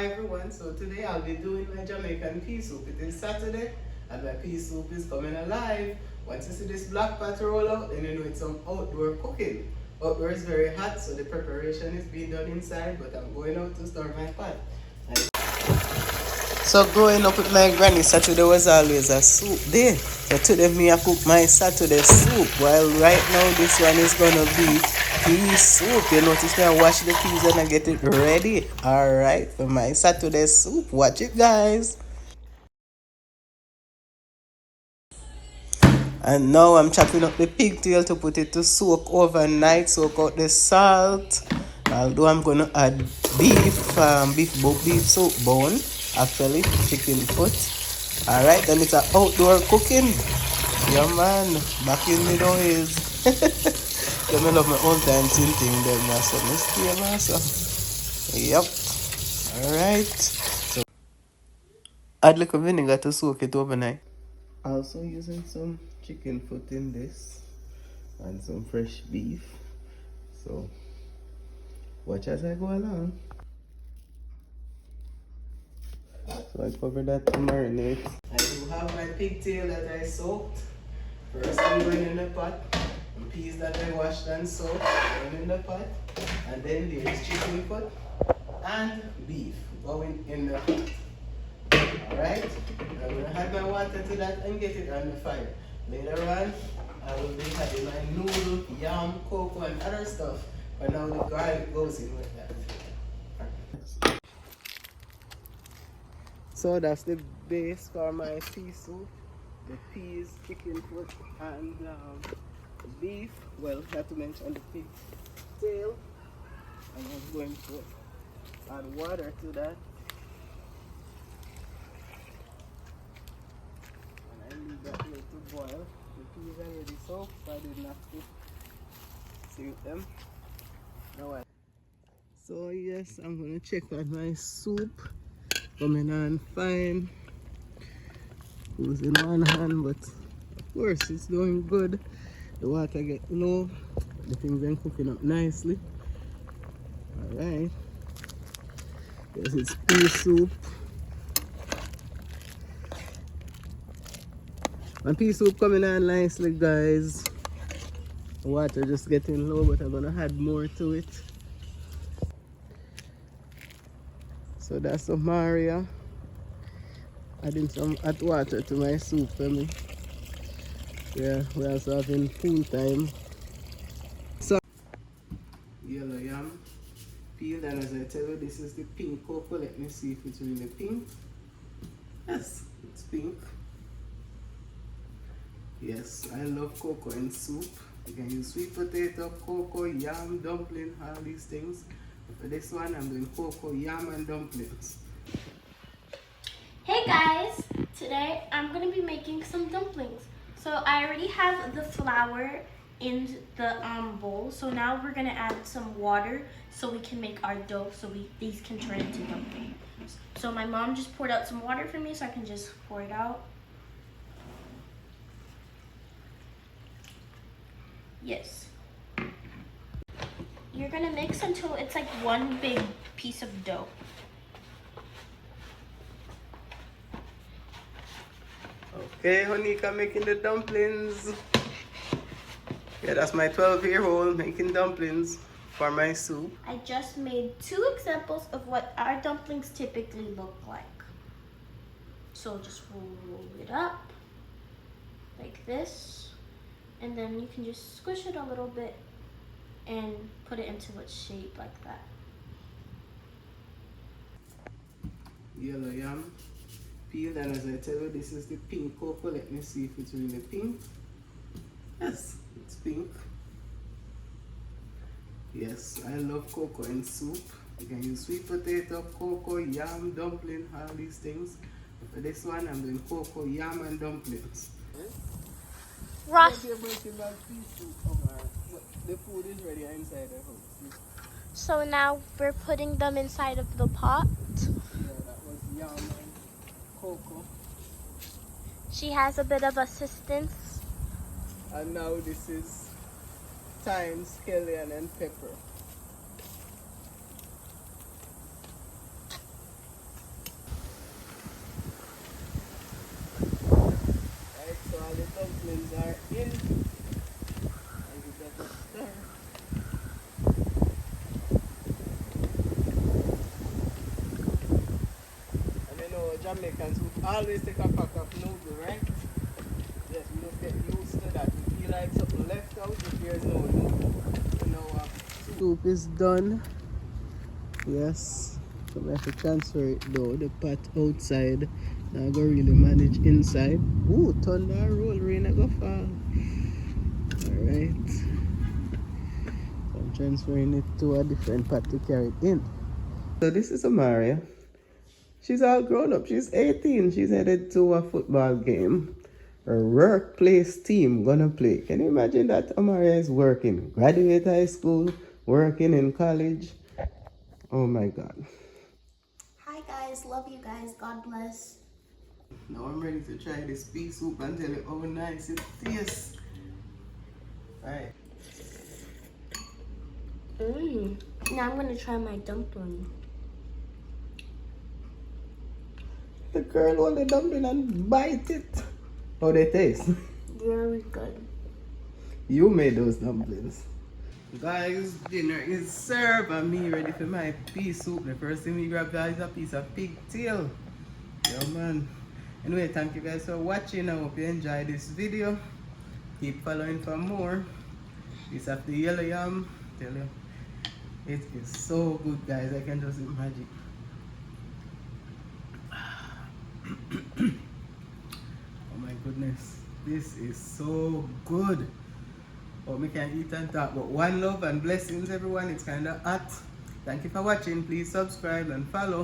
Hi everyone, so today I'll be doing my Jamaican pea soup. It is Saturday and my pea soup is coming alive. Once you see this black pot roll out, then you know it's some outdoor cooking. Outdoor is very hot, so the preparation is being done inside, but I'm going out to start my pot. So growing up with my granny, Saturday was always a soup day. So today me I cook my Saturday soup. While right now this one is gonna be pea soup. You notice me I wash the peas and I get it ready. Alright, for my Saturday soup. Watch it guys. And now I'm chopping up the pigtail to put it to soak overnight, soak out the salt. Although I'm gonna add beef soup bone, actually chicken foot. Alright, then it's an outdoor cooking. Yeah man, back in the days. Them I love my old time thing them master. Mr. Master. Yep. Alright. So add little vinegar to soak it overnight. Also using some chicken foot in this and some fresh beef. So watch as I go along. So I cover that to marinate. I do have my pigtail that I soaked. First I'm going in the pot. And peas that I washed and soaked going in the pot. And then there's chicken foot and beef going in the pot. Alright? I'm going to add my water to that and get it on the fire. Later on, I will be adding my noodle, yam, cocoa and other stuff. But now the garlic goes in with that. So that's the base for my pea soup. The peas, chicken foot and beef. Well, not to mention the pig tail. And I'm going to add water to that. And I leave that here to boil. The peas are already soaked, so I didn't have to sink them. Now I. So yes, I'm gonna check on my soup. Coming on fine. Losing one hand, but of course it's doing good. The water get low. The things been cooking up nicely. Alright. This is pea soup. My pea soup coming on nicely guys. The water just getting low, but I'm gonna add more to it. So that's some Maria. Adding some hot water to my soup for me. Yeah, we're also having pool time. So yellow yam peeled, and as I tell you, this is the pink cocoa. Let me see if it's really pink. Yes, it's pink. Yes, I love cocoa in soup. You can use sweet potato, cocoa, yam, dumpling, all these things. For this one, I'm doing cocoa, yam, and dumplings. Hey guys! Today I'm going to be making some dumplings. So I already have the flour in the bowl. So now we're going to add some water so we can make our dough so these can turn into dumplings. So my mom just poured out some water for me so I can just pour it out. Yes. You're going to mix until it's like one big piece of dough. Okay, Honika making the dumplings. Yeah, that's my 12-year-old making dumplings for my soup. I just made 2 examples of what our dumplings typically look like. So just roll it up like this, and then you can just squish it a little bit and put it into its shape like that. Yellow yam peeled, and as I tell you, this is the pink cocoa. Let me see if it's really pink. Yes, it's pink. Yes, I love cocoa in soup. You can use sweet potato, cocoa, yam, dumpling, all these things. But for this one, I'm doing cocoa, yam, and dumplings. Ross. The food is ready inside the house. So now we're putting them inside of the pot. Yeah, that was yam and cocoa. She has a bit of assistance. And now this is thyme, scallion, and pepper. Jamaicans who always take a pack of noodle, right? Yes, we just get used to that. We feel like something left out if there's no noodle in our soup is done. Yes. So we have to transfer it though. The pot outside. Now I go really manage inside. Ooh, thunder roll, rain I go fall. Alright. So I'm transferring it to a different pot to carry it in. So this is Amaria. She's all grown up. She's 18. She's headed to a football game. Her workplace team gonna play. Can you imagine that? Amaria is working. Graduate high school, working in college. Oh my God. Hi guys, love you guys. God bless. Now I'm ready to try this pea soup and tell you how nice it tastes. Alright. Now I'm gonna try my dumpling. The girl hold the dumpling and bite it. How they taste? Very good. You made those dumplings. Guys, dinner is served and me ready for my pea soup. The first thing we grab guys is a piece of pigtail. Yeah man. Anyway, thank you guys for watching. I hope you enjoyed this video. Keep following for more. This of the yellow yam. Tell you, it is so good guys. I can just imagine. Oh my goodness. This is so good. But we can eat and talk. But one love and blessings everyone. It's kind of hot. Thank you for watching. Please subscribe and follow.